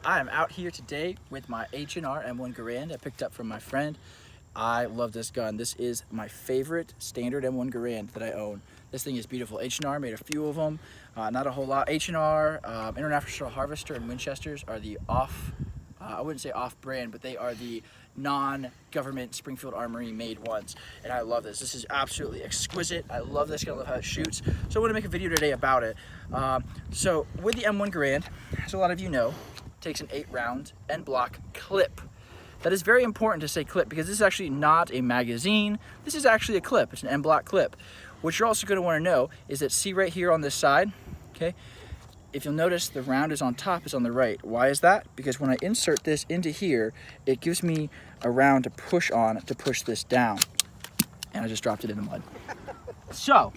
I am out here today with my H&R M1 Garand I picked up from my friend. I love this gun. This is my favorite standard M1 Garand that I own. This thing is beautiful. H&R made a few of them, not a whole lot. H&R, International Harvester, and Winchesters are the I wouldn't say off-brand, but they are the non-government Springfield Armory made ones. And I love this. This is absolutely exquisite. I love this gun. I love how it shoots. So I want to make a video today about it. So with the M1 Garand, as a lot of you know, it takes an 8-round end block clip. That is very important to say clip because this is actually not a magazine. This is actually a clip. It's an end block clip. What you're also going to want to know is that see right here on this side, okay? If you'll notice, the round is on top, is on the right. Why is that? Because when I insert this into here, it gives me a round to push on to push this down. And I just dropped it in the mud. So,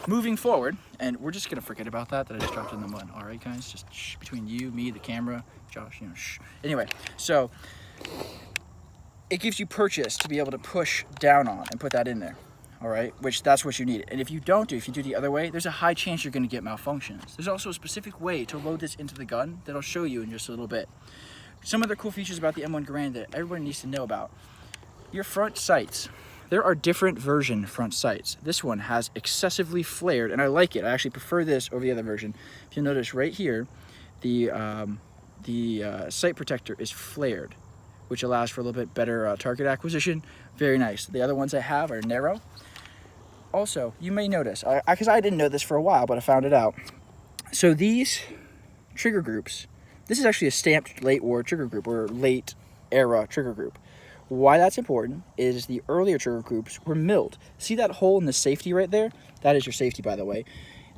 moving forward, and we're just gonna forget about that I just dropped it in the mud. All right, guys, just shh, between you, me, the camera, Josh, you know, shh. Anyway, so it gives you purchase to be able to push down on and put that in there. All right, which that's what you need. And if you do the other way, there's a high chance you're gonna get malfunctions. There's also a specific way to load this into the gun that I'll show you in just a little bit. Some other cool features about the M1 Garand that everybody needs to know about. Your front sights. There are different version front sights. This one has excessively flared, and I like it. I actually prefer this over the other version. If you'll notice right here, the sight protector is flared, which allows for a little bit better target acquisition. Very nice. The other ones I have are narrow. Also, you may notice, because I didn't know this for a while, but I found it out. So these trigger groups, this is actually a stamped late war trigger group or late era trigger group. Why that's important is the earlier trigger groups were milled. See that hole in the safety right there? That is your safety, by the way.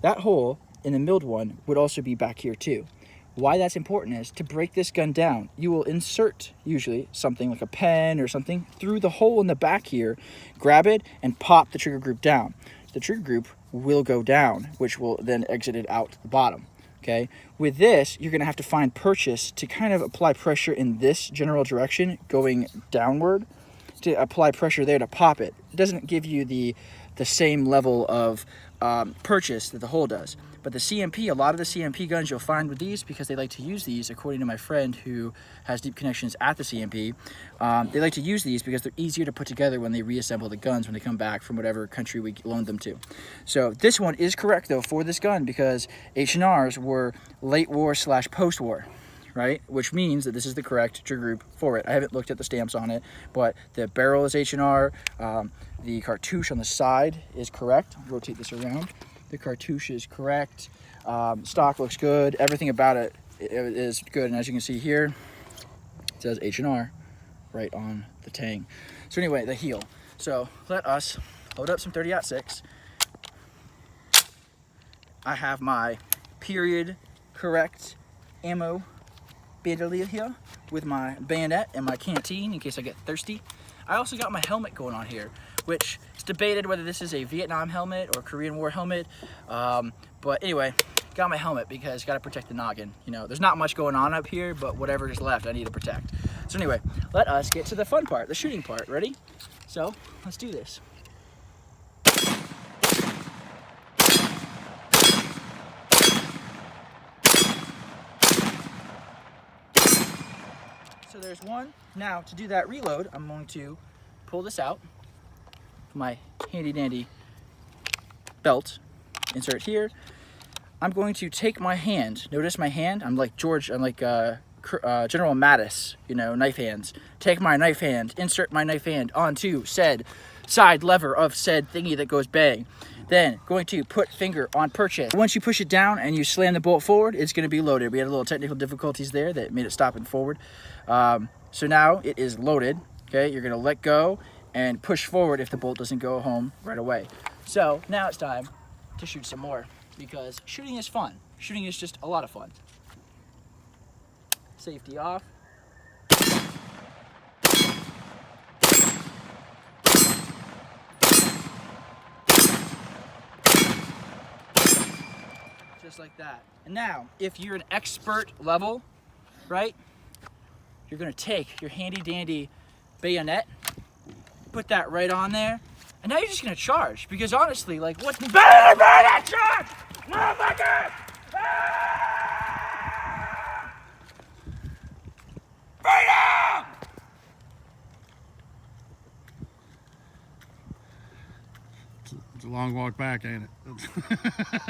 That hole in the milled one would also be back here too. Why that's important is to break this gun down, you will insert usually something like a pen or something through the hole in the back here, grab it and pop the trigger group down. The trigger group will go down, which will then exit it out the bottom. Okay. With this, you're going to have to find purchase to kind of apply pressure in this general direction, going downward, to apply pressure there to pop it. It doesn't give you the same level of purchase that the hole does. But the CMP, a lot of the CMP guns you'll find with these, because they like to use these, according to my friend who has deep connections at the CMP, they like to use these because they're easier to put together when they reassemble the guns when they come back from whatever country we loaned them to. So this one is correct though for this gun because H&Rs were late war / post-war, right? Which means that this is the correct trigger group for it. I haven't looked at the stamps on it, but the barrel is H&R, the cartouche on the side is correct. I'll rotate this around. The cartouche is correct. Stock looks good. Everything about it is good. And as you can see here, it says H&R right on the tang. So anyway, the heel. So let us load up some 30-06. I have my period correct ammo bandolier here with my bayonet and my canteen in case I get thirsty. I also got my helmet going on here, which is debated whether this is a Vietnam helmet or Korean War helmet. But anyway, got my helmet because got to protect the noggin. You know, there's not much going on up here, but whatever is left, I need to protect. So anyway, let us get to the fun part, the shooting part. Ready? So let's do this. So there's one. Now to do that reload, I'm going to pull this out, my handy dandy belt, insert here. I'm going to take my hand, notice my hand, I'm like General Mattis, you know, knife hands. Take my knife hand, insert my knife hand onto said side lever of said thingy that goes bang. Then going to put finger on purchase. Once you push it down and you slam the bolt forward, it's going to be loaded. We had a little technical difficulties there that made it stop and forward. So now it is loaded. Okay, you're going to let go and push forward if the bolt doesn't go home right away. So now it's time to shoot some more because shooting is fun. Shooting is just a lot of fun. Safety off. Just like that. And now, if you're an expert level, right, you're gonna take your handy dandy bayonet, put that right on there, and now you're just gonna charge. Because honestly, like, what's better than bayonet charge? Motherfucker! Ah! It's a long walk back, ain't it?